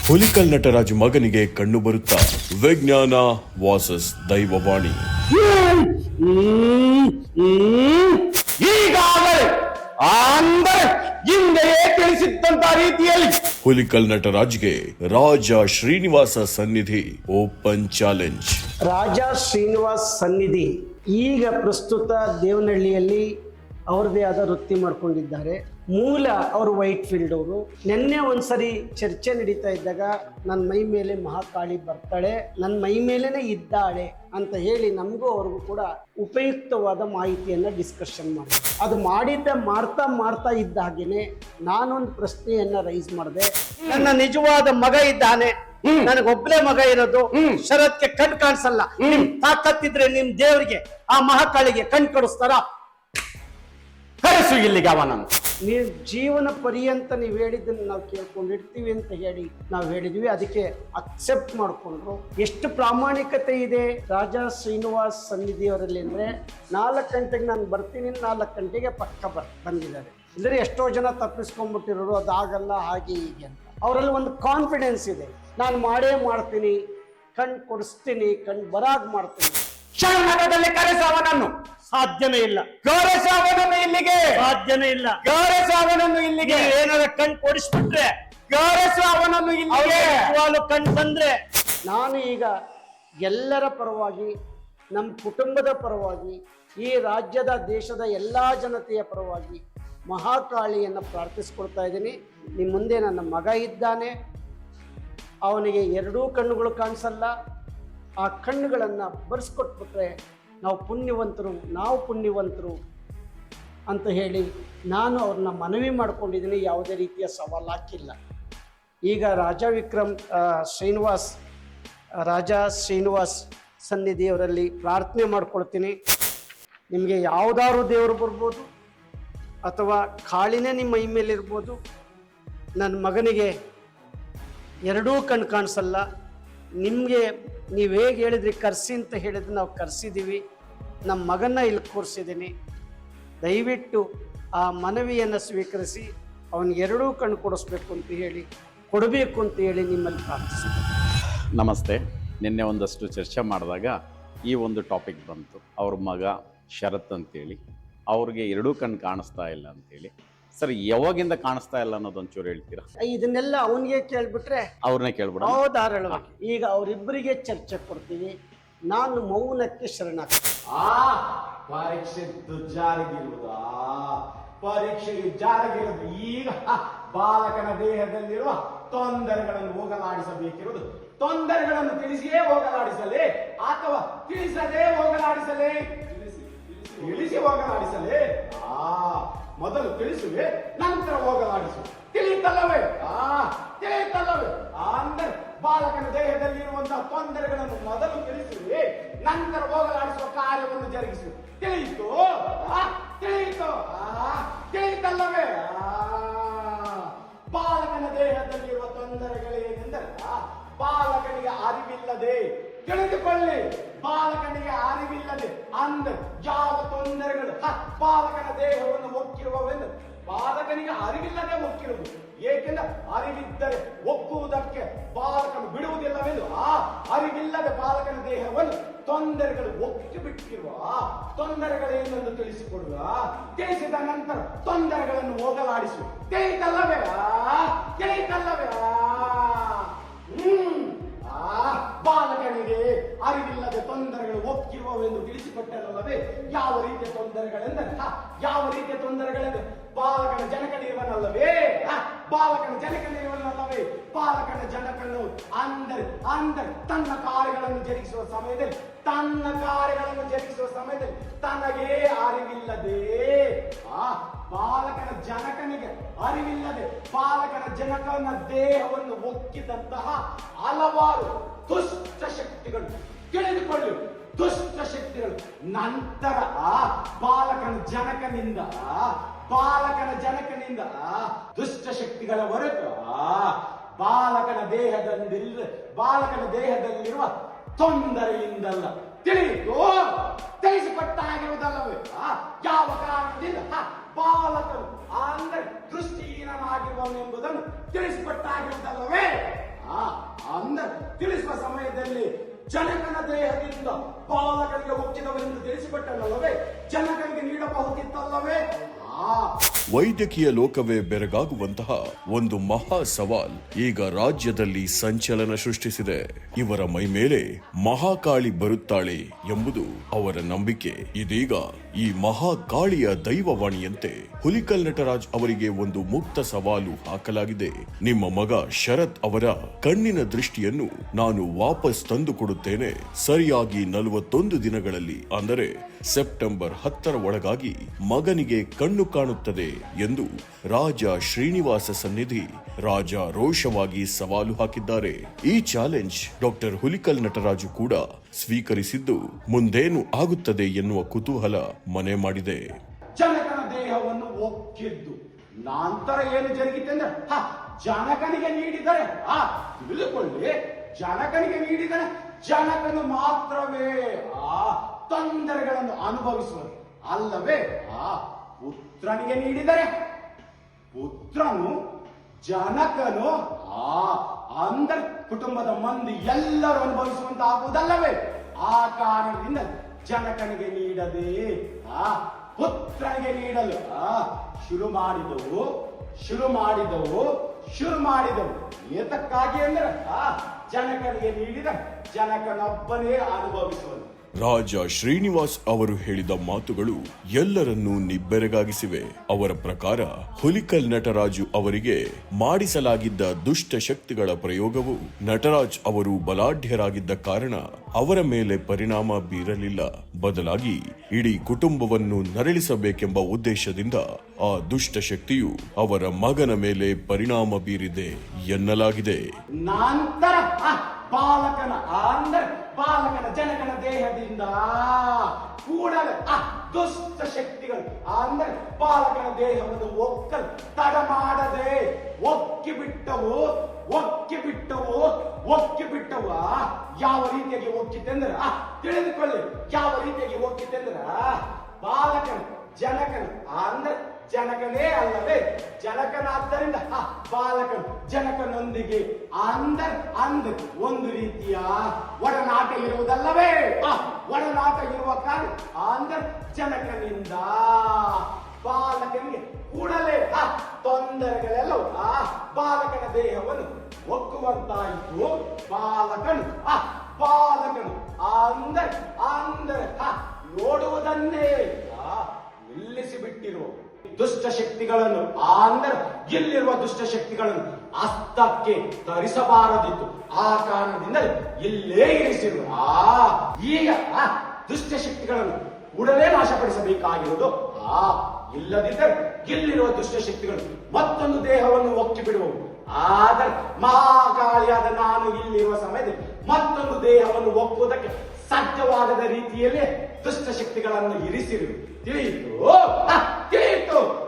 ಹುಲಿಕಲ್ ನಟರಾಜ್ ಮಗನಿಗೆ ಕಣ್ಣು ಬರುತ್ತಾ ವಿಜ್ಞಾನ ವಾಸಸ್ ದೈವವಾಣಿ. ಈಗಾಗಲೇ ಅಂದರೆ ಹಿಂದೆಯೇ ತಿಳಿಸಿದ್ದಂತ ರೀತಿಯಲ್ಲಿ ಹುಲಿಕಲ್ ನಟರಾಜ್ಗೆ ರಾಜ ಶ್ರೀನಿವಾಸ ಸನ್ನಿಧಿ ಓಪನ್ ಚಾಲೆಂಜ್. ರಾಜ ಶ್ರೀನಿವಾಸ್ ಸನ್ನಿಧಿ ಈಗ ಪ್ರಸ್ತುತ ದೇವನಹಳ್ಳಿಯಲ್ಲಿ ಅವ್ರದ್ದೇ ಆದ ವೃತ್ತಿ ಮಾಡ್ಕೊಂಡಿದ್ದಾರೆ. ಮೂಲ ಅವರು ವೈಟ್ ಫೀಲ್ಡ್ ಅವರು. ನಿನ್ನೆ ಒಂದ್ಸರಿ ಚರ್ಚೆ ನಡೀತಾ ಇದ್ದಾಗ ನನ್ನ ಮೈ ಮೇಲೆ ಮಹಾಕಾಳಿ ಬರ್ತಾಳೆ, ನನ್ನ ಮೈ ಮೇಲೇನೆ ಇದ್ದಾಳೆ ಅಂತ ಹೇಳಿ ನಮಗೂ ಅವ್ರಿಗೂ ಕೂಡ ಉಪಯುಕ್ತವಾದ ಮಾಹಿತಿಯನ್ನ ಡಿಸ್ಕಷನ್ ಮಾಡಿ ಅದು ಮಾಡ್ತಾ ಇದ್ದ ಹಾಗೇನೆ ನಾನೊಂದು ಪ್ರಶ್ನೆಯನ್ನ ರೈಸ್ ಮಾಡಿದೆ. ನನ್ನ ನಿಜವಾದ ಮಗ ಇದ್ದಾನೆ, ನನಗೊಬ್ಬನೇ ಮಗ ಇರೋದು, ಶರತ್ಗೆ ಕಣ್ ಕಾಣಿಸಲ್ಲ, ನಿಮ್ ತಾಕತ್ತಿದ್ರೆ ನಿಮ್ ದೇವರಿಗೆ ಆ ಮಹಾಕಾಳಿಗೆ ಕಣ್ ಕೊಡಿಸ್ತಾರ? ಕರೆಸು ಇಲ್ಲಿಗೆ ಅವನನ್ನು. ನೀವು ಜೀವನ ಪರ್ಯಂತ ನೀವು ಹೇಳಿದ್ದನ್ನು ನಾವು ಕೇಳ್ಕೊಂಡಿರ್ತೀವಿ ಅಂತ ಹೇಳಿ ನಾವು ಹೇಳಿದ್ವಿ. ಅದಕ್ಕೆ ಅಕ್ಸೆಪ್ಟ್ ಮಾಡಿಕೊಂಡ್ರು. ಎಷ್ಟು ಪ್ರಾಮಾಣಿಕತೆ ಇದೆ ರಾಜ ಶ್ರೀನಿವಾಸ್ ಸನ್ನಿಧಿಯವರಲ್ಲಿ ಅಂದರೆ 4 ಗಂಟೆಗೆ ನಾನು ಬರ್ತೀನಿ, 4 ಗಂಟೆಗೆ ಪಕ್ಕ ಬಂದಿದ್ದಾರೆ. ಇಲ್ಲದ್ರೆ ಎಷ್ಟೋ ಜನ ತಪ್ಪಿಸ್ಕೊಂಡ್ಬಿಟ್ಟಿರೋರು ಅದಾಗಲ್ಲ ಹಾಗೆ ಹೀಗೆ ಅಂತ. ಅವರಲ್ಲಿ ಒಂದು ಕಾನ್ಫಿಡೆನ್ಸ್ ಇದೆ, ನಾನು ಮಾಡೇ ಮಾಡ್ತೀನಿ, ಕಣ್ ಕೊಡಿಸ್ತೀನಿ, ಕಣ್ ಬರಾಗ್ ಮಾಡ್ತೀನಿ. ಕ್ಷಣದಲ್ಲಿ ಕರೆಸು ಅವನನ್ನು. ಸಾಧ್ಯನೇ ಇಲ್ಲ. ಕರೆಸು ಅವನನ್ನು ಇಲ್ಲಿಗೆ. ಸಾಧ್ಯನೇ ಇಲ್ಲ. ಕರೆಸು ಅವನನ್ನು ಇಲ್ಲಿಗೆ. ಏನಾರ ಕಣ್ ಕೊಡಿಸ್ಬಿಟ್ರೆ, ಕರೆಸು ಅವನನ್ನು ಇಲ್ಲಿಗೆ. ಕಣ್ ಬಂದ್ರೆ ನಾನು ಈಗ ಎಲ್ಲರ ಪರವಾಗಿ, ನಮ್ಮ ಕುಟುಂಬದ ಪರವಾಗಿ, ಈ ರಾಜ್ಯದ ದೇಶದ ಎಲ್ಲ ಜನತೆಯ ಪರವಾಗಿ ಮಹಾಕಾಳಿಯನ್ನು ಪ್ರಾರ್ಥಿಸ್ಕೊಳ್ತಾ ಇದ್ದೀನಿ. ನಿಮ್ಮ ಮುಂದೆ ನನ್ನ ಮಗ ಇದ್ದಾನೆ, ಅವನಿಗೆ 2 ಕಣ್ಣುಗಳು ಕಾಣಿಸಲ್ಲ. ಆ ಕಣ್ಣುಗಳನ್ನು ಬರ್ಸ್ಕೊಟ್ಬಿಟ್ರೆ ನಾವು ಪುಣ್ಯವಂತರು ಅಂತ ಹೇಳಿ ನಾನು ಅವ್ರನ್ನ ಮನವಿ ಮಾಡ್ಕೊಂಡಿದ್ದೀನಿ. ಯಾವುದೇ ರೀತಿಯ ಸವಾಲು ಹಾಕಿಲ್ಲ. ಈಗ ರಾಜ ಶ್ರೀನಿವಾಸ್ ಸನ್ನಿಧಿಯವರಲ್ಲಿ ಪ್ರಾರ್ಥನೆ ಮಾಡ್ಕೊಳ್ತೀನಿ. ನಿಮಗೆ ಯಾವುದಾದ್ರು ದೇವರು ಬರ್ಬೋದು ಅಥವಾ ಕಾಳಿನೇ ನಿಮ್ಮ ಮೈ ಮೇಲಿರ್ಬೋದು. ನನ್ನ ಮಗನಿಗೆ 2 ಕಣ್ಣು ಕಾಣಿಸಲ್ಲ. ನಿಮಗೆ ನೀವು ಹೇಗೆ ಹೇಳಿದ್ರಿ ಕರ್ಸಿ ಅಂತ ಹೇಳಿದ್ರೆ ನಾವು ಕರ್ಸಿದ್ದೀವಿ. ನಮ್ಮ ಮಗನ್ನ ಇಲ್ಲಿ ಕೂರಿಸಿದ್ದೀನಿ. ದಯವಿಟ್ಟು ಆ ಮನವಿಯನ್ನು ಸ್ವೀಕರಿಸಿ ಅವನಿಗೆ 2 ಕಣ್ಣು ಕೊಡಿಸ್ಬೇಕು ಅಂತ ಹೇಳಿ, ಕೊಡಬೇಕು ಅಂತ ಹೇಳಿ ನಿಮ್ಮಲ್ಲಿ ಪ್ರಾರ್ಥಿಸ್ತೀನಿ. ನಮಸ್ತೆ. ನಿನ್ನೆ ಒಂದಷ್ಟು ಚರ್ಚೆ ಮಾಡಿದಾಗ ಈ ಒಂದು ಟಾಪಿಕ್ ಬಂತು. ಅವ್ರ ಮಗ ಶರತ್ ಅಂತೇಳಿ, ಅವ್ರಿಗೆ 2 ಕಣ್ಣು ಕಾಣಿಸ್ತಾ ಇಲ್ಲ ಅಂತೇಳಿ. ಸರ್, ಯಾವಾಗಿಂದ ಕಾಣಿಸ್ತಾ ಇಲ್ಲ ಅನ್ನೋದು ಒಂಚೂರು ಹೇಳ್ತೀರಾ? ಇದನ್ನೆಲ್ಲ ಅವನಿಗೆ ಕೇಳ್ಬಿಟ್ರೆ ಅವ್ರನ್ನೇ ಕೇಳ್ಬಿಡ. ಧಾರಾಳವಾಗಿ ಈಗ ಅವರಿಬ್ಬರಿಗೆ ಚರ್ಚೆ ಕೊಡ್ತೀವಿ. ನಾನು ಮೌನಕ್ಕೆ ಶರಣಾಗ್ತೀನಿ. ಪರೀಕ್ಷೆ ಜಾರಿಗಿರುವುದಾ? ಪರೀಕ್ಷೆಗೆ ಜಾರಿಗಿರುವುದು ಈಗ ಬಾಲಕನ ದೇಹದಲ್ಲಿರುವ ತೊಂದರೆಗಳನ್ನು ಹೋಗಲಾಡಿಸಬೇಕಿರುವುದು. ತೊಂದರೆಗಳನ್ನು ತಿಳಿಸಿಯೇ ಹೋಗಲಾಡಿಸಲೇ ಅಥವಾ ತಿಳಿಸದೇ ಹೋಗಲಾಡಿಸಲೇ? ತಿಳಿಸಿ ಹೋಗಲಾಡಿಸಲೇ. ಮೊದಲು ತಿಳಿಸುವೆ, ನಂತರ ಹೋಗಲಾಡಿಸು. ತಿಳಿಯುತ್ತಲ್ಲವೇ? ತಿಳಿಯುತ್ತಲ್ಲವೇ? ಅಂದರೆ ಬಾಲಕನ ದೇಹದಲ್ಲಿರುವಂತಹ ತೊಂದರೆಗಳನ್ನು ಮೊದಲು ತಿಳಿಸುವೆ, ನಂತರ ಹೋಗಲಾಡಿಸುವ ಕಾರ್ಯವನ್ನು ಜರುಗಿಸು. ತಿಳಿಯಿತು? ತಿಳಿಯುತ್ತಲ್ಲವೇ? ಬಾಲಕನ ದೇಹದಲ್ಲಿರುವ ತೊಂದರೆಗಳೇನೆಂದರೆ ಬಾಲಕನಿಗೆ ಅರಿವಿಲ್ಲದೆ, ತಿಳಿದುಕೊಳ್ಳಿ, ಬಾಲಕನಿಗೆ ಅರಿವಿಲ್ಲದೆ ಅಂದ್ರೆ ಯಾವ ತೊಂದರೆಗಳು ಬಾಲಕನ ದೇಹವನ್ನು ಒಕ್ಕಿರುವವೆಂದು ಬಾಲಕನಿಗೆ ಅರಿವಿಲ್ಲದೆ ಒಕ್ಕಿರುವುದು. ಏಕೆಂದರೆ ಅರಿವಿದ್ದರೆ ಒಕ್ಕುವುದಕ್ಕೆ ಬಾಲಕನು ಬಿಡುವುದಿಲ್ಲವೆಂದು ಆ ಅರಿವಿಲ್ಲದೆ ಬಾಲಕನ ದೇಹವನ್ನು ತೊಂದರೆಗಳು ಒಕ್ಕಿ ಬಿಟ್ಟಿರುವ ತೊಂದರೆಗಳೇನೆಂದು ತಿಳಿಸಿಕೊಡುವ. ತಿಳಿಸಿದ ನಂತರ ತೊಂದರೆಗಳನ್ನು ಹೋಗಲಾಡಿಸು. ತಿಳಿತಲ್ಲವೇ? ಬಾಲಕನಿಗೆ ಅರಿವಿಲ್ಲದೆ ತೊಂದರೆಗಳು ಒಕ್ಕಿರುವವೆಂದು ತಿಳಿಸಿಕೊಟ್ಟಲ್ಲವೇ? ಯಾವ ರೀತಿಯ ತೊಂದರೆಗಳೆಂದರೆ ಬಾಲಕನ ಜನಕನಿರುವನಲ್ಲವೇ? ಬಾಲಕನ ಜನಕನು ಅಂದರೆ ತನ್ನ ಕಾರ್ಯಗಳನ್ನು ಜರುಗಿಸುವ ಸಮಯದಲ್ಲಿ ತನಗೇ ಅರಿವಿಲ್ಲದೆ ಬಾಲಕನ ಜನಕನಿಗೆ ಅರಿವಿಲ್ಲದೆ ಬಾಲಕನ ಜನಕನ ದೇಹವನ್ನು ಒಕ್ಕಿದಂತಹ ಹಲವಾರು ದುಷ್ಟ ಶಕ್ತಿಗಳು, ತಿಳಿದುಕೊಳ್ಳಿ, ದುಷ್ಟ ಶಕ್ತಿಗಳು ನಂತರ ಬಾಲಕನ ಜನಕನಿಂದ ದುಷ್ಟ ಶಕ್ತಿಗಳ ಹೊರತು ಬಾಲಕನ ದೇಹದಲ್ಲಿರುವ ತೊಂದರೆಯಿಂದಲ್ಲ. ತಿಳಿಸಿಕೊಟ್ಟಾಗಿರುವುದಲ್ಲವೇ? ಯಾವ ಕಾರಣದಿಂದ ಬಾಲಕನು ಅಂದರೆ ದೃಷ್ಟಿಹೀನನಾಗಿರುವನೆಂಬುದನ್ನು ತಿಳಿಸಿಕೊಟ್ಟಾಗಿರುವುದಲ್ಲವೇ? ಅಂದರೆ ತಿಳಿಸುವ ಸಮಯದಲ್ಲಿ ಜನಕನ ದೇಹದಿಂದ ಬಾಲಕನಿಗೆ ಒಕ್ಕಿದವರೆಂದು ತಿಳಿಸಿಕೊಟ್ಟನಲ್ಲವೇ, ಜನಕನಿಗೆ ನೀಡಬಹುದಿತ್ತಲ್ಲವೇ? ವೈದ್ಯಕೀಯ ಲೋಕವೇ ಬೆರಗಾಗುವಂತಹ ಒಂದು ಮಹಾ ಸವಾಲ್ ಈಗ ರಾಜ್ಯದಲ್ಲಿ ಸಂಚಲನ ಸೃಷ್ಟಿಸಿದೆ. ಇವರ ಮೈ ಮೇಲೆ ಮಹಾಕಾಳಿ ಬರುತ್ತಾಳೆ ಎಂಬುದು ಅವರ ನಂಬಿಕೆ. ಇದೀಗ ಈ ಮಹಾಕಾಳಿಯ ದೈವವಾಣಿಯಂತೆ ಹುಲಿಕಲ್ ನಟರಾಜ್ ಅವರಿಗೆ ಒಂದು ಮುಕ್ತ ಸವಾಲು ಹಾಕಲಾಗಿದೆ. ನಿಮ್ಮ ಮಗ ಶರತ್ ಅವರ ಕಣ್ಣಿನ ದೃಷ್ಟಿಯನ್ನು ನಾನು ವಾಪಸ್ ತಂದು ಕೊಡುತ್ತೇನೆ. ಸರಿಯಾಗಿ 41 ದಿನಗಳಲ್ಲಿ, ಅಂದರೆ ಸೆಪ್ಟೆಂಬರ್ 10 ಒಳಗಾಗಿ ಮಗನಿಗೆ ಕಣ್ಣು ಕಾಣುತ್ತದೆ ಎಂದು ರಾಜ ಶ್ರೀನಿವಾಸ ಸನ್ನಿಧಿ ರಾಜಾರೋಷವಾಗಿ ಸವಾಲು ಹಾಕಿದ್ದಾರೆ. ಈ ಚಾಲೆಂಜ್ ಡಾಕ್ಟರ್ ಹುಲಿಕಲ್ ನಟರಾಜು ಕೂಡ ಸ್ವೀಕರಿಸಿದ್ದು ಮುಂದೇನು ಆಗುತ್ತದೆ ಎನ್ನುವ ಕುತೂಹಲ ಮನೆ ಮಾಡಿದೆ. ಜನಕನ ದೇಹವನ್ನು ಒಕ್ಕಿದ್ದು ನಂತರ ಏನು ಜರುಗಿತೆ ಅಂದ್ರೆ ಜನಕನಿಗೆ ನೀಡಿದರೆ ತಿಳಿದುಕೊಳ್ಳಿ, ಜನಕನಿಗೆ ನೀಡಿದರೆ ಜನಕನು ಮಾತ್ರವೇ ತೊಂದರೆಗಳನ್ನು ಅನುಭವಿಸುವುದು ಅಲ್ಲವೇ? ಪುತ್ರನಿಗೆ ನೀಡಿದರೆ ಪುತ್ರನು ಜನಕನು ಅಂದರೆ ಕುಟುಂಬದ ಮಂದಿ ಎಲ್ಲರೂ ಅನುಭವಿಸುವಂತಾಗುವುದಲ್ಲವೇ? ಆ ಕಾರಣದಿಂದ ಜನಕನಿಗೆ ನೀಡದೆ ಪುತ್ರನಿಗೆ ನೀಡಲು ಶುರು ಮಾಡಿದವು. ಏತಕ್ಕಾಗಿ ಅಂದ್ರೆ ಜನಕನಿಗೆ ನೀಡಿದ ಜನಕನೊಬ್ಬನೇ ಅನುಭವಿಸುವನು. ರಾಜ ಶ್ರೀನಿವಾಸ್ ಅವರು ಹೇಳಿದ ಮಾತುಗಳು ಎಲ್ಲರನ್ನೂ ನಿಬ್ಬೆರಗಾಗಿಸಿವೆ. ಅವರ ಪ್ರಕಾರ ಹುಲಿಕಲ್ ನಟರಾಜು ಅವರಿಗೆ ಮಾಡಿಸಲಾಗಿದ್ದ ದುಷ್ಟ ಶಕ್ತಿಗಳ ಪ್ರಯೋಗವು ನಟರಾಜ್ ಅವರು ಬಲಾಢ್ಯರಾಗಿದ್ದ ಕಾರಣ ಅವರ ಮೇಲೆ ಪರಿಣಾಮ ಬೀರಲಿಲ್ಲ. ಬದಲಾಗಿ ಇಡೀ ಕುಟುಂಬವನ್ನು ನರಳಿಸಬೇಕೆಂಬ ಉದ್ದೇಶದಿಂದ ಆ ದುಷ್ಟ ಶಕ್ತಿಯು ಅವರ ಮಗನ ಮೇಲೆ ಪರಿಣಾಮ ಬೀರಿದೆ ಎನ್ನಲಾಗಿದೆ. ನಂತರ ಬಾಲಕನ ಅಂದರೆ ಬಾಲಕನ ಜನಕನ ದೇಹದಿಂದ ಕೂಡಲೇ ದುಷ್ಟ ಶಕ್ತಿಗಳು ಅಂದರೆ ಬಾಲಕನ ದೇಹವನ್ನು ಒಕ್ಕಲು ತಡ ಮಾಡದೆ ಒಕ್ಕಿ ಬಿಟ್ಟವು. ಯಾವ ರೀತಿಯಾಗಿ ಒಕ್ಕಿತೆಂದ್ರ ತಿಳಿದುಕೊಳ್ಳಿ. ಯಾವ ರೀತಿಯಾಗಿ ಒಕ್ಕಿತೆಂದ್ರ ಬಾಲಕನ ಜನಕನ ಅಂದ್ರೆ ಜನಕನೇ ಅಲ್ಲವೇ? ಜನಕನಾದ್ದರಿಂದ ಬಾಲಕನು ಜನಕನೊಂದಿಗೆ ಅಂದ ಒಂದು ರೀತಿಯ ಒಡನಾಟ ಇರುವುದಲ್ಲವೇ? ಒಡನಾಟ ಇರುವ ಕಾರಣ ಜನಕನಿಂದ ಬಾಲಕನಿಗೆ ಕೂಡಲೇ ತೊಂದರೆಗಳೆಲ್ಲವೂ ಬಾಲಕನ ದೇಹವನ್ನು ಒಕ್ಕುವಂತಾಯಿತು. ಬಾಲಕನು ಅಂದರೆ ನೋಡುವುದನ್ನೇ ನಿಲ್ಲಿಸಿ ಬಿಟ್ಟಿರುವ ದುಷ್ಟ ಶಕ್ತಿಗಳನ್ನು ಅಂದರೆ ಇಲ್ಲಿರುವ ದುಷ್ಟ ಶಕ್ತಿಗಳನ್ನು ಹಸ್ತಕ್ಕೆ ಧರಿಸಬಾರದಿತ್ತು. ಆ ಕಾರಣದಿಂದ ಇಲ್ಲೇ ಇರಿಸಿರುವ ಈಗ ದುಷ್ಟ ಶಕ್ತಿಗಳನ್ನು ಕೂಡಲೇ ನಾಶಪಡಿಸಬೇಕಾಗಿರುವುದು. ಇಲ್ಲದಿದ್ದರೆ ಇಲ್ಲಿರುವ ದುಷ್ಟ ಶಕ್ತಿಗಳು ಮತ್ತೊಂದು ದೇಹವನ್ನು ಒಕ್ಕಿ ಬಿಡುವವು. ಆದರೆ ಮಹಾಕಾಳಿಯಾದ ನಾನು ಇಲ್ಲಿರುವ ಸಮಯದಲ್ಲಿ ಮತ್ತೊಂದು ದೇಹವನ್ನು ಒಕ್ಕುವುದಕ್ಕೆ ಸಾಧ್ಯವಾಗದ ರೀತಿಯಲ್ಲಿ ದುಷ್ಟ ಶಕ್ತಿಗಳನ್ನು ಇರಿಸಿರು. ತಿಳಿಯಿತು.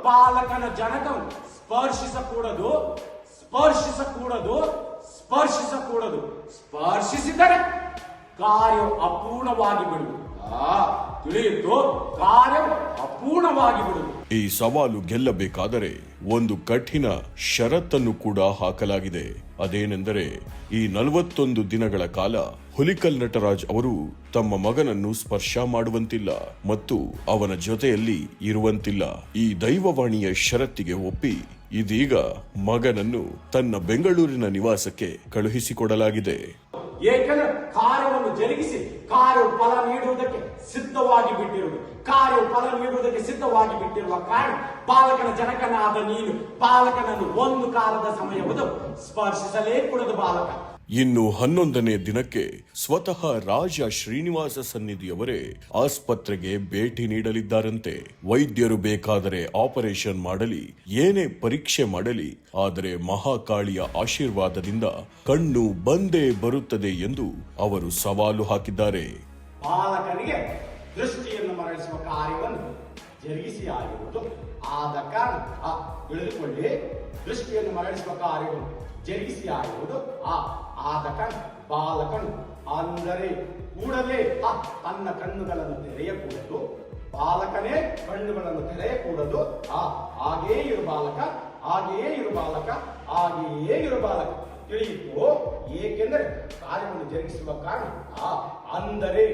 ಬಾಲಕನ ಜನಕವನ್ನು ಸ್ಪರ್ಶಿಸಿದರೆ ಕಾರ್ಯ ಅಪೂರ್ಣವಾಗಿ ಬಿಡುವುದು. ತಿಳಿಯಿತು, ಕಾರ್ಯ ಅಪೂರ್ಣವಾಗಿ ಬಿಡುವುದು. ಈ ಸವಾಲು ಗೆಲ್ಲಬೇಕಾದರೆ ಒಂದು ಕಠಿಣ ಷರತ್ತನ್ನು ಕೂಡ ಹಾಕಲಾಗಿದೆ. ಅದೇನೆಂದರೆ ಈ 41 ದಿನಗಳ ಕಾಲ ಹುಲಿಕಲ್ ನಟರಾಜ್ ಅವರು ತಮ್ಮ ಮಗನನ್ನು ಸ್ಪರ್ಶ ಮಾಡುವಂತಿಲ್ಲ ಮತ್ತು ಅವನ ಜೊತೆಯಲ್ಲಿ ಇರುವಂತಿಲ್ಲ. ಈ ದೈವವಾಣಿಯ ಷರತ್ತಿಗೆ ಒಪ್ಪಿ ಇದೀಗ ಮಗನನ್ನು ತನ್ನ ಬೆಂಗಳೂರಿನ ನಿವಾಸಕ್ಕೆ ಕಳುಹಿಸಿಕೊಡಲಾಗಿದೆ. ಏಕೆಂದರೆ ಕಾರ್ಯವನ್ನು ಜರುಗಿಸಿ ಕಾರ್ಯವು ಫಲ ನೀಡುವುದಕ್ಕೆ ಸಿದ್ಧವಾಗಿ ಬಿಟ್ಟಿರುವ ಕಾರಣ ಬಾಲಕನ ಜನಕನಾದ ನೀನು ಬಾಲಕನನ್ನು ಒಂದು ಕಾಲದ ಸಮಯವನ್ನು ಸ್ಪರ್ಶಿಸಲೇ ಕೂಡದು. ಬಾಲಕ ಇನ್ನು 11ನೇ ದಿನಕ್ಕೆ ಸ್ವತಃ ರಾಜ ಶ್ರೀನಿವಾಸ ಸನ್ನಿಧಿಯವರೇ ಆಸ್ಪತ್ರೆಗೆ ಭೇಟಿ ನೀಡಲಿದ್ದಾರಂತೆ. ವೈದ್ಯರು ಬೇಕಾದರೆ ಆಪರೇಷನ್ ಮಾಡಲಿ, ಏನೇ ಪರೀಕ್ಷೆ ಮಾಡಲಿ, ಆದರೆ ಮಹಾಕಾಳಿಯ ಆಶೀರ್ವಾದದಿಂದ ಕಣ್ಣು ಬಂದೇ ಬರುತ್ತದೆ ಎಂದು ಅವರು ಸವಾಲು ಹಾಕಿದ್ದಾರೆ. ಬಾಲಕನಿಗೆ ದೃಷ್ಟಿಯನ್ನು ಮರಳಿಸುವ ಕಾರ್ಯವನ್ನು ಜರುಗಿಸಿ ಆಗಿರುವುದು. ಆದ ಕಾರಣ ತಿಳಿದುಕೊಳ್ಳಿ, ದೃಷ್ಟಿಯನ್ನು ಮರಳಿಸುವ ಕಾರ್ಯವನ್ನು ಜರುಗಿಸಿ ಆಗಿರುವುದು. ಆದ ಕಾರಣ ಬಾಲಕನು ಅಂದರೆ ಕೂಡಲೇ ತನ್ನ ಕಣ್ಣುಗಳನ್ನು ತೆರೆಯಕೂಡದು. ಬಾಲಕನೇ ಕಣ್ಣುಗಳನ್ನು ತೆರೆಯಕೂಡದು. ಹಾಗೆಯೇ ಇರು ಬಾಲಕ. ತಿಳಿಯಿತು. ಏಕೆಂದರೆ ಕಾರ್ಯವನ್ನು ಜರುಗಿಸುವ ಕಾರಣ ಅಂದರೆ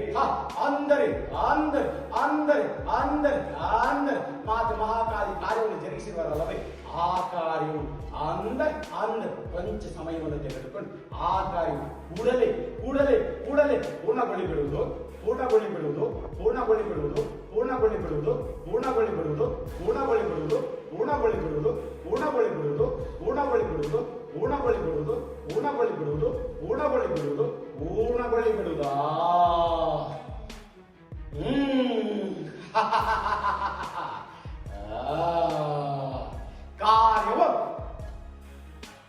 ಅಂದರೆ ಅಂದರೆ ಅಂದರೆ ಅಂದರೆ ಅಂದರೆ ಮಾತೆ ಮಹಾಕಾಳಿ ಕಾರ್ಯವನ್ನು ಜರುಗಿಸಿರುವರಲ್ಲವೇ, ಆ ಕಾರ್ಯವು ಅಂದರೆ ಅಂದರೆ ಕೊಂಚ ಸಮಯವನ್ನು ತೆಗೆದುಕೊಂಡು ಆ ಕಾರ್ಯವು ಕೂಡಲೇ ಕೂಡಲೇ ಕೂಡಲೇ ಪೂರ್ಣಗೊಳಿಬಿಡುವುದು ಪೂರ್ಣಗೊಳಿಬಿಡುವುದು ಪೂರ್ಣಗೊಳಿಬಿಡುವುದು ಪೂರ್ಣಗೊಳಿಬಿಡುವುದು ಪೂರ್ಣಗೊಳಿಬಿಡುವುದು ಪೂರ್ಣಗೊಳಿಬಿಡುವುದು ಪೂರ್ಣಗೊಳಿಬಿಡುವುದು ಪೂರ್ಣಗೊಳಿಬಿಡುವುದು ಪೂರ್ಣಗೊಳಿಬಿಡುವುದು ಪೂರ್ಣಗೊಳಿಬಿಡುವುದು ಪೂರ್ಣಗೊಳಿಬಿಡುವುದು ಪೂರ್ಣಗೊಳಿಬಿಡುವುದು ಪೂರ್ಣಗೊಳಿಬಿಡುವುದಾ. ಕಾರ್ಯವು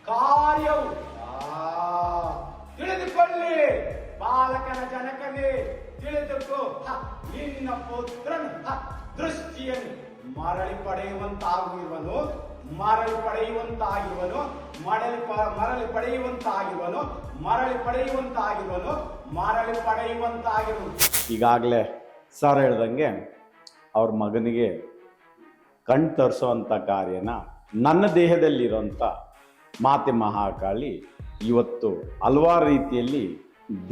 ಕಾರ್ಯವು ತಿಳಿದುಕೊಳ್ಳಿ ಬಾಲಕನ ಜನಕನೇ, ತಿಳಿದುಕೋ ನಿನ್ನ ಪುತ್ರನು ದೃಷ್ಟಿಯನ್ನು ಮರಳಿ ಪಡೆಯುವಂತಾಗಿರುವನು ಮರಳಿ ಪಡೆಯುವಂತಾಗಿರುವನು ಮರಳಿ ಪಡೆಯುವಂತಾಗಿರುವನು ಮರಳಿ ಪಡೆಯುವಂತಾಗಿರುವನು ಮರಳಿ ಪಡೆಯುವಂತಾಗಿರುವನು. ಈಗಾಗಲೇ ಸರ್ ಹೇಳ್ದಂಗೆ ಅವ್ರ ಮಗನಿಗೆ ಕಣ್ ತರಿಸೋವಂಥ ಕಾರ್ಯನ ನನ್ನ ದೇಹದಲ್ಲಿರೋಂಥ ಮಾತೆ ಮಹಾಕಾಳಿ ಇವತ್ತು ಹಲವಾರು ರೀತಿಯಲ್ಲಿ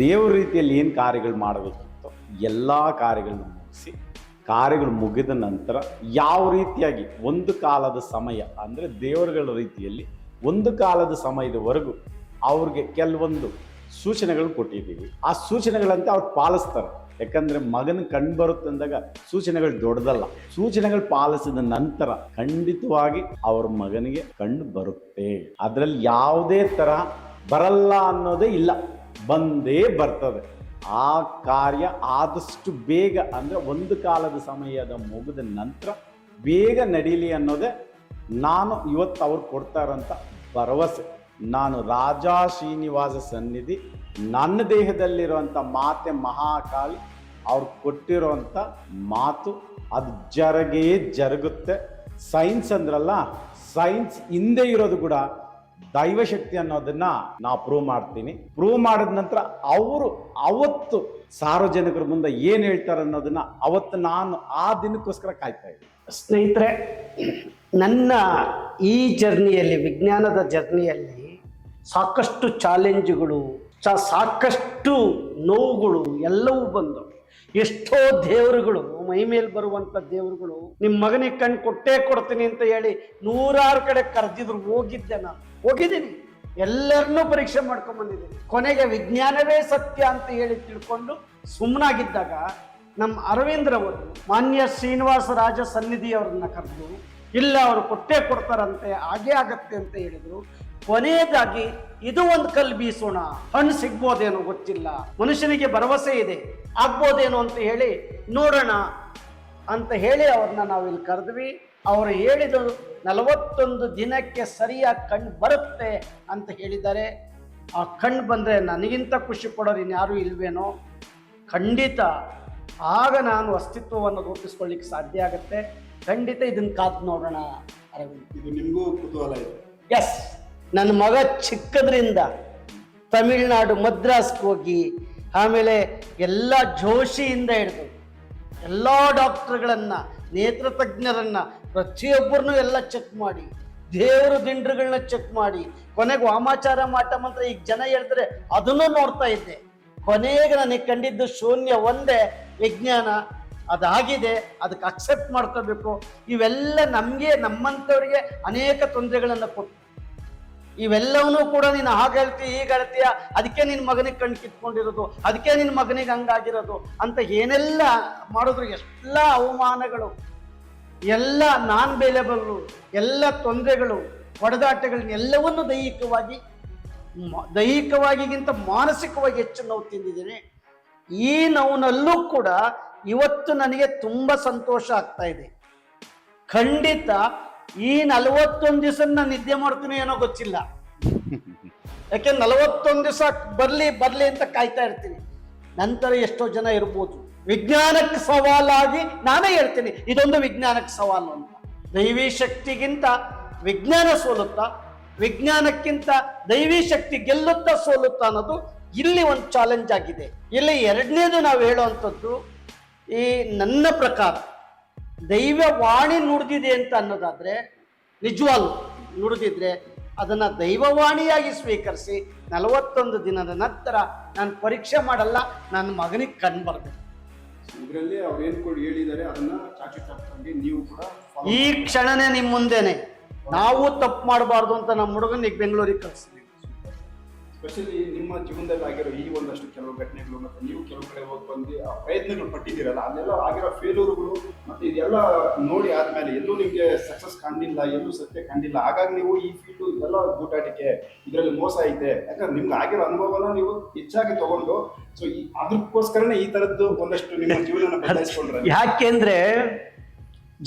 ದೇವ್ರ ರೀತಿಯಲ್ಲಿ ಏನು ಕಾರ್ಯಗಳು ಮಾಡಬೇಕಿತ್ತು ಎಲ್ಲ ಕಾರ್ಯಗಳನ್ನ ಮುಗಿಸಿ ಕಾರ್ಯಗಳು ಮುಗಿದ ನಂತರ ಯಾವ ರೀತಿಯಾಗಿ ಒಂದು ಕಾಲದ ಸಮಯ ಅಂದರೆ ದೇವರುಗಳ ರೀತಿಯಲ್ಲಿ ಒಂದು ಕಾಲದ ಸಮಯದವರೆಗೂ ಅವ್ರಿಗೆ ಕೆಲವೊಂದು ಸೂಚನೆಗಳು ಕೊಟ್ಟಿದ್ದೀವಿ. ಆ ಸೂಚನೆಗಳಂತೆ ಅವ್ರು ಪಾಲಿಸ್ತಾರೆ. ಯಾಕಂದ್ರೆ ಮಗನ ಕಣ್ಣು ಬರುತ್ತೆ ಅಂದಾಗ ಸೂಚನೆಗಳು ದೊಡ್ಡದಲ್ಲ. ಸೂಚನೆಗಳು ಪಾಲಿಸಿದ ನಂತರ ಖಂಡಿತವಾಗಿ ಅವ್ರ ಮಗನಿಗೆ ಕಣ್ಣು ಬರುತ್ತೆ. ಅದರಲ್ಲಿ ಯಾವುದೇ ತರಹ ಬರಲ್ಲ ಅನ್ನೋದೇ ಇಲ್ಲ, ಬಂದೇ ಬರ್ತದೆ. ಆ ಕಾರ್ಯ ಆದಷ್ಟು ಬೇಗ ಅಂದರೆ ಒಂದು ಕಾಲದ ಸಮಯದ ಮುಗಿದ ನಂತರ ಬೇಗ ನಡೀಲಿ ಅನ್ನೋದೇ ನಾನು ಇವತ್ತು ಅವ್ರು ಕೊಡ್ತಾ ಇರೋಂಥ ಭರವಸೆ. ನಾನು ರಾಜಾ ಶ್ರೀನಿವಾಸ ಸನ್ನಿಧಿ ನನ್ನ ದೇಹದಲ್ಲಿರುವಂಥ ಮಾತೆ ಮಹಾಕಾಳಿ ಅವ್ರು ಕೊಟ್ಟಿರೋಂಥ ಮಾತು ಅದು ಜರುಗುತ್ತೆ. ಸೈನ್ಸ್ ಅಂದ್ರಲ್ಲ, ಸೈನ್ಸ್ ಹಿಂದೆ ಇರೋದು ಕೂಡ ದೈವಶಕ್ತಿ ಅನ್ನೋದನ್ನ ನಾ ಪ್ರೂವ್ ಮಾಡ್ತೀನಿ. ಪ್ರೂವ್ ಮಾಡಿದ ನಂತರ ಅವರು ಅವತ್ತು ಸಾರ್ವಜನಿಕರ ಮುಂದೆ ಏನು ಹೇಳ್ತಾರೆ ಅನ್ನೋದನ್ನ ಅವತ್ತು ನಾನು ಆ ದಿನಕ್ಕೋಸ್ಕರ ಕಾಯ್ತಾ ಇದ್ದೀನಿ. ಸ್ನೇಹಿತರೆ, ನನ್ನ ಈ ಜರ್ನಿಯಲ್ಲಿ, ವಿಜ್ಞಾನದ ಜರ್ನಿಯಲ್ಲಿ ಸಾಕಷ್ಟು ಚಾಲೆಂಜ್ಗಳು, ಸಾಕಷ್ಟು ನೋವುಗಳು ಎಲ್ಲವೂ ಬಂದವು. ಎಷ್ಟೋ ದೇವರುಗಳು, ಮೈ ಮೇಲೆ ಬರುವಂಥ ದೇವರುಗಳು ನಿಮ್ಮ ಮಗನಿಗೆ ಕಣ್ಣು ಕೊಟ್ಟೇ ಕೊಡ್ತೀನಿ ಅಂತ ಹೇಳಿ 100 ಕಡೆ ಕರೆದಿದ್ರು. ಹೋಗಿದ್ದೀನಿ, ಎಲ್ಲರನ್ನೂ ಪರೀಕ್ಷೆ ಮಾಡ್ಕೊಂಡ್ ಬಂದಿದ್ದೀನಿ. ಕೊನೆಗೆ ವಿಜ್ಞಾನವೇ ಸತ್ಯ ಅಂತ ಹೇಳಿ ತಿಳ್ಕೊಂಡು ಸುಮ್ಮನಾಗಿದ್ದಾಗ ನಮ್ಮ ಅರವಿಂದ್ರವರು ಮಾನ್ಯ ಶ್ರೀನಿವಾಸ ರಾಜ ಸನ್ನಿಧಿಯವ್ರನ್ನ ಕರೆದು, ಇಲ್ಲ ಅವರು ಕೊಟ್ಟೇ ಕೊಡ್ತಾರಂತೆ, ಹಾಗೇ ಆಗತ್ತೆ ಅಂತ ಹೇಳಿದ್ರು. ಕೊನೆಯದಾಗಿ ಇದು ಒಂದು ಕಲ್ಲು ಬೀಸೋಣ, ಹಣ್ಣು ಸಿಗ್ಬೋದೇನೋ ಗೊತ್ತಿಲ್ಲ, ಮನುಷ್ಯನಿಗೆ ಭರವಸೆ ಇದೆ, ಆಗ್ಬೋದೇನೋ ಅಂತ ಹೇಳಿ ನೋಡೋಣ ಅಂತ ಹೇಳಿ ಅವ್ರನ್ನ ನಾವಿಲ್ಲಿ ಕರೆದ್ವಿ. ಅವರು ಹೇಳಿದ 41 ದಿನಕ್ಕೆ ಸರಿಯಾಗಿ ಕಣ್ಣು ಬರುತ್ತೆ ಅಂತ ಹೇಳಿದ್ದಾರೆ. ಆ ಕಣ್ಣು ಬಂದರೆ ನನಗಿಂತ ಖುಷಿ ಪಡೋರು ಇನ್ಯಾರೂ ಇಲ್ವೇನೋ. ಖಂಡಿತ ಆಗ ನಾನು ಅಸ್ತಿತ್ವವನ್ನು ರೂಪಿಸ್ಕೊಳ್ಳಿಕ್ಕೆ ಸಾಧ್ಯ ಆಗುತ್ತೆ. ಖಂಡಿತ ಇದನ್ನು ಕಾದು ನೋಡೋಣ ಅರವಿಂದ್. ಇದು ನಿಮಗೂ ಕುತೂಹಲ ಇದೆ? ಎಸ್, ನನ್ನ ಮಗ ಚಿಕ್ಕದ್ರಿಂದ ತಮಿಳ್ನಾಡು ಮದ್ರಾಸ್ಗೆ ಹೋಗಿ, ಆಮೇಲೆ ಎಲ್ಲ ಜೋಶಿಯಿಂದ ಹಿಡಿದು ಎಲ್ಲ ಡಾಕ್ಟರ್ಗಳನ್ನು, ನೇತ್ರ ತಜ್ಞರನ್ನು, ಪ್ರತಿಯೊಬ್ಬರನ್ನೂ ಎಲ್ಲ ಚೆಕ್ ಮಾಡಿ, ದೇವರು ದಿಂಡ್ರುಗಳನ್ನ ಚೆಕ್ ಮಾಡಿ, ಕೊನೆಗೆ ವಾಮಾಚಾರ ಮಾಟ ಮಂತ್ರ ಈಗ ಜನ ಹೇಳ್ತಾರೆ ಅದನ್ನು ನೋಡ್ತಾ ಇದ್ದೆ. ಕೊನೆಗೆ ನನಗೆ ಕಂಡಿದ್ದು ಶೂನ್ಯ ಒಂದೇ, ವಿಜ್ಞಾನ. ಅದಾಗಿದೆ, ಅದಕ್ಕೆ ಅಕ್ಸೆಪ್ಟ್ ಮಾಡ್ಕೋಬೇಕು. ಇವೆಲ್ಲ ನಮಗೆ, ನಮ್ಮಂಥವ್ರಿಗೆ ಅನೇಕ ತೊಂದರೆಗಳನ್ನು ಕೊಟ್ಟು, ಇವೆಲ್ಲವನ್ನೂ ಕೂಡ ನೀನು ಹಾಗೆ ಹೇಳ್ತೀಯ, ಈಗ ಹೇಳ್ತೀಯ, ಅದಕ್ಕೆ ನಿನ್ನ ಮಗನಿಗೆ ಕಣ್ಣು ಕಿತ್ಕೊಂಡಿರೋದು, ಅದಕ್ಕೆ ನಿನ್ನ ಮಗನಿಗೆ ಹಂಗಾಗಿರೋದು ಅಂತ ಏನೆಲ್ಲ ಮಾಡಿದ್ರು, ಎಲ್ಲ ಅವಮಾನಗಳು, ಎಲ್ಲ ನಾನ್ ಬೇಲೆಬಲ್ಲು, ಎಲ್ಲ ತೊಂದರೆಗಳು, ಹೊಡೆದಾಟಗಳನ್ನೆಲ್ಲವನ್ನು ದೈಹಿಕವಾಗಿಗಿಂತ ಮಾನಸಿಕವಾಗಿ ಹೆಚ್ಚು ನೋವು ತಿಂದಿದ್ದೀನಿ. ಈ ನೋವಿನಲ್ಲೂ ಕೂಡ ಇವತ್ತು ನನಗೆ ತುಂಬ ಸಂತೋಷ ಆಗ್ತಾ ಇದೆ. ಖಂಡಿತ ಈ 41 ದಿವಸ ನಾನು ನಿದ್ದೆ ಮಾಡ್ತೀನಿ ಏನೋ ಗೊತ್ತಿಲ್ಲ. ಯಾಕೆ 41 ದಿವಸ ಬರ್ಲಿ ಅಂತ ಕಾಯ್ತಾ ಇರ್ತೀನಿ. ನಂತರ ಎಷ್ಟೋ ಜನ ಇರ್ಬೋದು. ವಿಜ್ಞಾನಕ್ಕೆ ಸವಾಲಾಗಿ ನಾನೇ ಹೇಳ್ತೀನಿ, ಇದೊಂದು ವಿಜ್ಞಾನಕ್ಕೆ ಸವಾಲು ಅಂತ. ದೈವಿ ಶಕ್ತಿಗಿಂತ ವಿಜ್ಞಾನ ಸೋಲುತ್ತಾ, ವಿಜ್ಞಾನಕ್ಕಿಂತ ದೈವಿ ಶಕ್ತಿ ಗೆಲ್ಲುತ್ತಾ ಸೋಲುತ್ತಾ ಅನ್ನೋದು ಇಲ್ಲಿ ಒಂದು ಚಾಲೆಂಜ್ ಆಗಿದೆ. ಇಲ್ಲಿ ಎರಡನೇದು ನಾವು ಹೇಳುವಂಥದ್ದು, ಈ ನನ್ನ ಪ್ರಕಾರ ದೈವ ವಾಣಿ ನುಡಿದಿದೆ ಅಂತ ಅನ್ನೋದಾದ್ರೆ, ನಿಜವಾಗ್ಲು ನುಡಿದಿದ್ರೆ ಅದನ್ನು ದೈವವಾಣಿಯಾಗಿ ಸ್ವೀಕರಿಸಿ 41 ದಿನದ ನಂತರ ನಾನು ಪರೀಕ್ಷೆ ಮಾಡಲ್ಲ, ನನ್ನ ಮಗನಿಗೆ ಕಣ್ಣು ಬರಬೇಕು. ಇದರಲ್ಲಿ ಅವ್ರು ಏನು ಕೂಡ ಹೇಳಿದ್ದಾರೆ ಅದನ್ನ ಚಾಚು ತಪ್ಪಂಗೆ ನೀವು ಕೂಡ ಈ ಕ್ಷಣನೇ ನಿಮ್ಮ ಮುಂದೆನೆ ನಾವು ತಪ್ಪು ಮಾಡಬಾರ್ದು ಅಂತ ನಮ್ಮ ಹುಡುಗನಿಗೆ ಬೆಂಗಳೂರಿಗೆ ಕಳಿಸ್ತೀವಿ. ಸ್ಪೆಷಲಿ ನಿಮ್ಮ ಜೀವನದಲ್ಲಿ ಆಗಿರೋ ಈ ಒಂದಷ್ಟು ಕೆಲವು ಘಟನೆಗಳು ಮತ್ತೆ ನೀವು ಕೆಲವು ಕಡೆ ಹೋಗಿ ಬಂದು ಆ ಪ್ರಯತ್ನಗಳು ಪಟ್ಟಿದ್ದೀರಲ್ಲ, ಅದೆಲ್ಲ ಆಗಿರೋ ಫೇಲ್ಯೂರ್ಗಳು ಮತ್ತೆ ಇದೆಲ್ಲ ನೋಡಿ ಆದ್ಮೇಲೆ ಎಲ್ಲೂ ನಿಮಗೆ ಸಕ್ಸಸ್ ಕಂಡಿಲ್ಲ, ಎಲ್ಲೂ ಸತ್ಯ ಕಂಡಿಲ್ಲ. ಹಾಗಾಗಿ ನೀವು ಈ ಫೀಲ್ಡ್ ಇದೆಲ್ಲ ಗೂಟಾಟಿಕೆ, ಇದರಲ್ಲಿ ಮೋಸ ಐತೆ, ಯಾಕಂದ್ರೆ ನಿಮ್ಗೆ ಆಗಿರೋ ಅನುಭವನ ನೀವು ಹೆಚ್ಚಾಗಿ ತಗೊಂಡು ಸೊ ಅದಕ್ಕೋಸ್ಕರನೇ ಈ ತರದ್ದು ಒಂದಷ್ಟು ನಿಮ್ಮ ಜೀವನ ಬದಲಾಯಿಸ್ಕೊಂಡ್ರೆ. ಯಾಕೆಂದ್ರೆ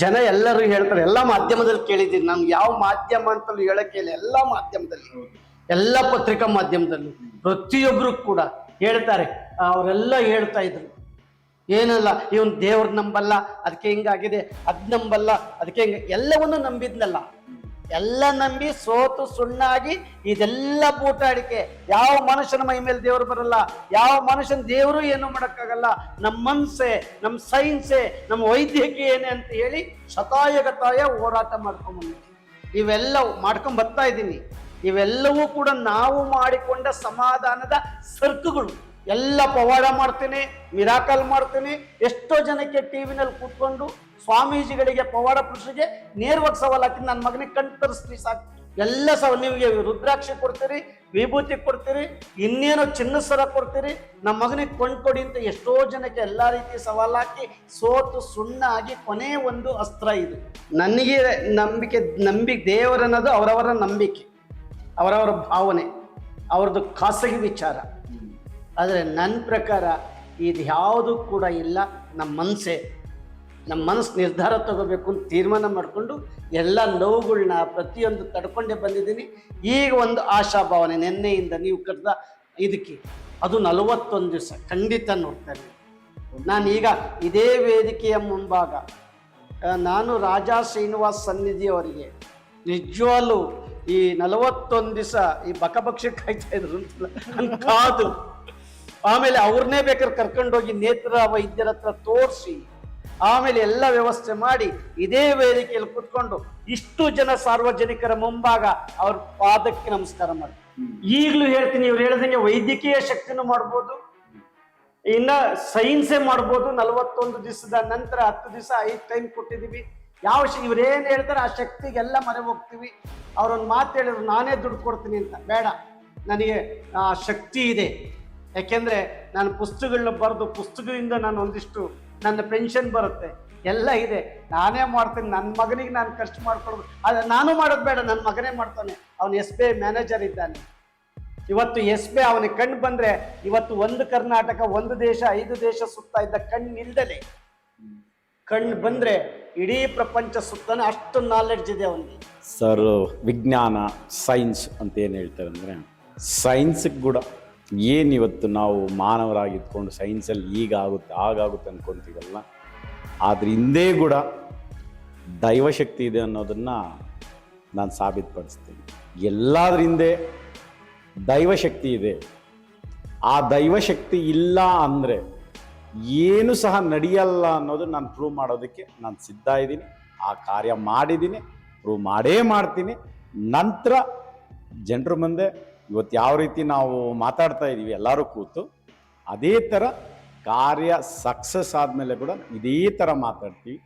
ಜನ ಎಲ್ಲರೂ ಹೇಳ್ತಾರೆ, ಎಲ್ಲ ಮಾಧ್ಯಮದಲ್ಲಿ ಕೇಳಿದ್ದೀನಿ, ನಮ್ಗೆ ಯಾವ ಮಾಧ್ಯಮ ಅಂತಲೂ ಹೇಳಕ್ಕೆ ಇಲ್ಲ, ಎಲ್ಲ ಮಾಧ್ಯಮದಲ್ಲಿ, ಎಲ್ಲ ಪತ್ರಿಕಾ ಮಾಧ್ಯಮದಲ್ಲೂ ಪ್ರತಿಯೊಬ್ಬರು ಕೂಡ ಹೇಳ್ತಾರೆ. ಅವರೆಲ್ಲ ಹೇಳ್ತಾ ಇದ್ರು, ಏನಲ್ಲ ಇವನ್ ದೇವ್ರ ನಂಬಲ್ಲ ಅದಕ್ಕೆ ಹಿಂಗಾಗಿದೆ, ಅದ್ ನಂಬಲ್ಲ ಅದಕ್ಕೆ ಹಿಂಗ, ಎಲ್ಲವನ್ನು ನಂಬಿದ್ನಲ್ಲ, ಎಲ್ಲ ನಂಬಿ ಸೋತು ಸುಣ್ಣಾಗಿ ಇದೆಲ್ಲ ಬೂಟಾಡಿಕೆ. ಯಾವ ಮನುಷ್ಯನ ಮೈ ಮೇಲೆ ದೇವರು ಬರಲ್ಲ, ಯಾವ ಮನುಷ್ಯನ ದೇವರು ಏನು ಮಾಡೋಕ್ಕಾಗಲ್ಲ. ನಮ್ಮ ಮನ್ಸೆ, ನಮ್ಮ ಸೈನ್ಸೆ, ನಮ್ಮ ವೈದ್ಯಕೀಯ ಏನೇ ಅಂತ ಹೇಳಿ ಶತಾಯಗತಾಯ ಹೋರಾಟ ಮಾಡ್ಕೊಂಡ್ಬಂದು ಇವೆಲ್ಲ ಮಾಡ್ಕೊಂಡ್ ಬರ್ತಾ ಇದ್ದೀನಿ. ಇವೆಲ್ಲವೂ ಕೂಡ ನಾವು ಮಾಡಿಕೊಂಡ ಸಮಾಧಾನದ ಸರ್ಕುಗಳು. ಎಲ್ಲ ಪವಾಡ ಮಾಡ್ತೀನಿ, ಮಿರಾಕಲ್ ಮಾಡ್ತೀನಿ. ಎಷ್ಟೋ ಜನಕ್ಕೆ ಟಿವಿನಲ್ಲಿ ಕೂತ್ಕೊಂಡು ಸ್ವಾಮೀಜಿಗಳಿಗೆ ಪವಾಡ ಪುರುಷರಿಗೆ ನೇರವಾಗಿ ಸವಾಲು ಹಾಕಿ ನನ್ನ ಮಗನಿಗೆ ಕಣ್ ತರಿಸ್ತೀವಿ ಸಾಕು. ಎಲ್ಲ ನಿಮಗೆ ರುದ್ರಾಕ್ಷಿ ಕೊಡ್ತೀರಿ, ವಿಭೂತಿ ಕೊಡ್ತೀರಿ, ಇನ್ನೇನೋ ಚಿನ್ನ ಸರ ಕೊಡ್ತೀರಿ, ನಮ್ಮ ಮಗನಿಗೆ ಕೊಂಡ್ಕೊಡಿ ಅಂತ ಎಷ್ಟೋ ಜನಕ್ಕೆ ಎಲ್ಲ ರೀತಿ ಸವಾಲು ಹಾಕಿ ಸೋತು ಸುಣ್ಣ ಆಗಿ ಕೊನೆ ಒಂದು ಅಸ್ತ್ರ ಇದು. ನನಗೆ ನಂಬಿಕೆ ದೇವರನ್ನೋದು ಅವರವರ ನಂಬಿಕೆ, ಅವರವರ ಭಾವನೆ, ಅವ್ರದ್ದು ಖಾಸಗಿ ವಿಚಾರ. ಆದರೆ ನನ್ನ ಪ್ರಕಾರ ಇದು ಯಾವುದು ಕೂಡ ಇಲ್ಲ. ನಮ್ಮ ಮನಸ್ಸು ನಿರ್ಧಾರ ತಗೋಬೇಕು ಅಂತ ತೀರ್ಮಾನ ಮಾಡಿಕೊಂಡು ಎಲ್ಲ ನೋವುಗಳನ್ನ ಪ್ರತಿಯೊಂದು ತಡ್ಕೊಂಡೇ ಬಂದಿದ್ದೀನಿ. ಈಗ ಒಂದು ಆಶಾಭಾವನೆ, ನಿನ್ನೆಯಿಂದ ನೀವು ಕರೆದ ಇದಕ್ಕೆ ಅದು 41 ದಿವಸ ಖಂಡಿತ ನೋಡ್ತೇನೆ. ನಾನೀಗ ಇದೇ ವೇದಿಕೆಯ ಮುಂಭಾಗ ನಾನು ರಾಜಾ ಶ್ರೀನಿವಾಸ್ ಸನ್ನಿಧಿ ಅವರಿಗೆ ನಿಜವಾಗ್ಲೂ ಈ 41 ದಿವಸ ಈ ಬಕಬಕ್ಷಿ ಕಾಯ್ತಾ ಇದ್ರು ಅಂತ ಕಾದು, ಆಮೇಲೆ ಅವ್ರನ್ನೇ ಬೇಕಾದ್ರೆ ಕರ್ಕೊಂಡೋಗಿ ನೇತ್ರ ವೈದ್ಯರ ಹತ್ರ ತೋರಿಸಿ, ಆಮೇಲೆ ಎಲ್ಲ ವ್ಯವಸ್ಥೆ ಮಾಡಿ ಇದೇ ವೇದಿಕೆಯಲ್ಲಿ ಕುತ್ಕೊಂಡು ಇಷ್ಟು ಜನ ಸಾರ್ವಜನಿಕರ ಮುಂಭಾಗ ಅವ್ರ ಪಾದಕ್ಕೆ ನಮಸ್ಕಾರ ಮಾಡಿ. ಈಗಲೂ ಹೇಳ್ತೀನಿ, ಇವ್ರು ಹೇಳ್ದಂಗೆ ವೈದ್ಯಕೀಯ ಶಕ್ತಿನೂ ಮಾಡ್ಬೋದು, ಇನ್ನ ಸೈನ್ಸೇ ಮಾಡ್ಬೋದು. 41 ದಿವಸದ ನಂತರ 10 ದಿವಸ 5 ಟೈಮ್ ಕೊಟ್ಟಿದ್ದೀವಿ. ಇವ್ರೇನು ಹೇಳ್ತಾರೆ ಆ ಶಕ್ತಿಗೆಲ್ಲ ಮರೆ ಹೋಗ್ತೀವಿ. ಅವ್ರೊಂದು ಮಾತು ಹೇಳಿದ್ರು, ನಾನೇ ದುಡ್ಡು ಕೊಡ್ತೀನಿ ಅಂತ. ಬೇಡ, ನನಗೆ ಆ ಶಕ್ತಿ ಇದೆ. ಯಾಕೆಂದರೆ ನಾನು ಪುಸ್ತಕಗಳನ್ನ ಬರೆದು ಪುಸ್ತಕದಿಂದ ನಾನು ಒಂದಿಷ್ಟು ನನ್ನ ಪೆನ್ಷನ್ ಬರುತ್ತೆ, ಎಲ್ಲ ಇದೆ, ನಾನೇ ಮಾಡ್ತೀನಿ. ನನ್ನ ಮಗನಿಗೆ ನಾನು ಖರ್ಚು ಮಾಡ್ಕೊಳ್ಳೋದು, ಆದರೆ ನಾನು ಮಾಡೋದು ಬೇಡ, ನನ್ನ ಮಗನೇ ಮಾಡ್ತಾನೆ. ಅವನು SBI ಮ್ಯಾನೇಜರ್ ಇದ್ದಾನೆ. ಇವತ್ತು SBI ಅವನಿಗೆ ಕಣ್ಣು ಬಂದರೆ, ಇವತ್ತು ಒಂದು ಕರ್ನಾಟಕ, ಒಂದು ದೇಶ, 5 ದೇಶ ಸುತ್ತಾ ಇದ್ದ ಕಣ್ಣು ಇಲ್ದಲೆ ಕಣ್ಣು ಬಂದರೆ ಇಡೀ ಪ್ರಪಂಚ ಸುತ್ತಾನೆ, ಅಷ್ಟು ನಾಲೆಡ್ಜ್ ಇದೆ ಅವನಿಗೆ. ಸರ್, ವಿಜ್ಞಾನ ಸೈನ್ಸ್ ಅಂತ ಏನು ಹೇಳ್ತಾರೆ ಅಂದರೆ, ಸೈನ್ಸಿಗೆ ಕೂಡ ಏನಿವತ್ತು ನಾವು ಮಾನವರಾಗಿದ್ಕೊಂಡು ಸೈನ್ಸಲ್ಲಿ ಈಗಾಗುತ್ತೆ ಆಗಾಗುತ್ತೆ ಅಂದ್ಕೊತೀವಲ್ಲ, ಆದ್ರೆ ಹಿಂದೆ ಕೂಡ ದೈವಶಕ್ತಿ ಇದೆ ಅನ್ನೋದನ್ನು ನಾನು ಸಾಬೀತುಪಡಿಸ್ತೀನಿ. ಎಲ್ಲಾದ್ರ ಹಿಂದೆ ದೈವಶಕ್ತಿ ಇದೆ. ಆ ದೈವಶಕ್ತಿ ಇಲ್ಲ ಅಂದರೆ ಏನು ಸಹ ನಡೆಯಲ್ಲ ಅನ್ನೋದು ನಾನು ಪ್ರೂವ್ ಮಾಡೋದಕ್ಕೆ ನಾನು ಸಿದ್ಧ ಇದ್ದೀನಿ. ಆ ಕಾರ್ಯ ಮಾಡಿದ್ದೀನಿ, ಪ್ರೂವ್ ಮಾಡೇ ಮಾಡ್ತೀನಿ. ನಂತರ ಜನರ ಮುಂದೆ ಇವತ್ತು ಯಾವ ರೀತಿ ನಾವು ಮಾತಾಡ್ತಾ ಇದ್ದೀವಿ ಎಲ್ಲರೂ ಕೂತು, ಅದೇ ಥರ ಕಾರ್ಯ ಸಕ್ಸಸ್ ಆದಮೇಲೆ ಕೂಡ ಇದೇ ಥರ ಮಾತಾಡ್ತೀವಿ.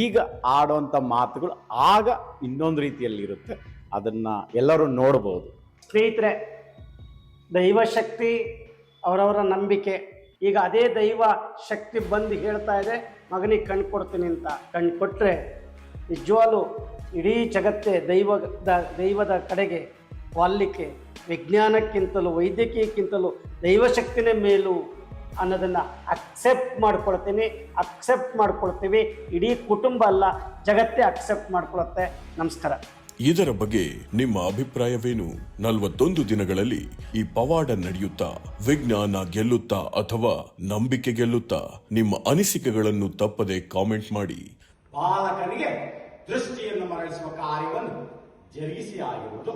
ಈಗ ಆಡೋವಂಥ ಮಾತುಗಳು ಆಗ ಇನ್ನೊಂದು ರೀತಿಯಲ್ಲಿರುತ್ತೆ, ಅದನ್ನು ಎಲ್ಲರೂ ನೋಡ್ಬೋದು. ಸ್ನೇಹಿತರೆ, ದೈವಶಕ್ತಿ ಅವರವರ ನಂಬಿಕೆ. ಈಗ ಅದೇ ದೈವ ಶಕ್ತಿ ಬಂದು ಹೇಳ್ತಾ ಇದೆ, ಮಗನಿಗೆ ಕಣ್ಣು ಕೊಡ್ತೀನಿ ಅಂತ. ಕಣ್ಣು ಕೊಟ್ಟರೆ ನಿಜವಾಗ್ಲೂ ಇಡೀ ಜಗತ್ತೇ ದೈವದ ಕಡೆಗೆ ವಾಲಿಕ್ಕೆ, ವಿಜ್ಞಾನಕ್ಕಿಂತಲೂ ವೈದ್ಯಕೀಯಕ್ಕಿಂತಲೂ ದೈವಶಕ್ತಿನೇ ಮೇಲು ಅನ್ನೋದನ್ನು ಅಕ್ಸೆಪ್ಟ್ ಮಾಡ್ಕೊಳ್ತೀವಿ. ಇಡೀ ಕುಟುಂಬ ಅಲ್ಲ, ಜಗತ್ತೇ ಅಕ್ಸೆಪ್ಟ್ ಮಾಡ್ಕೊಳುತ್ತೆ. ನಮಸ್ಕಾರ. ಇದರ ಬಗ್ಗೆ ನಿಮ್ಮ ಅಭಿಪ್ರಾಯವೇನು? 41 ದಿನಗಳಲ್ಲಿ ಈ ಪವಾಡ ನಡೆಯುತ್ತಾ, ವಿಜ್ಞಾನ ಗೆಲ್ಲುತ್ತಾ ಅಥವಾ ನಂಬಿಕೆ ಗೆಲ್ಲುತ್ತಾ? ನಿಮ್ಮ ಅನಿಸಿಕೆಗಳನ್ನು ತಪ್ಪದೆ ಕಾಮೆಂಟ್ ಮಾಡಿ. ಬಾಲಕನಿಗೆ ದೃಷ್ಟಿಯನ್ನು ಮರಳಿಸುವ ಕಾರ್ಯವನ್ನು ಜರುಗಿಸಿ ಆಗಿರುವುದು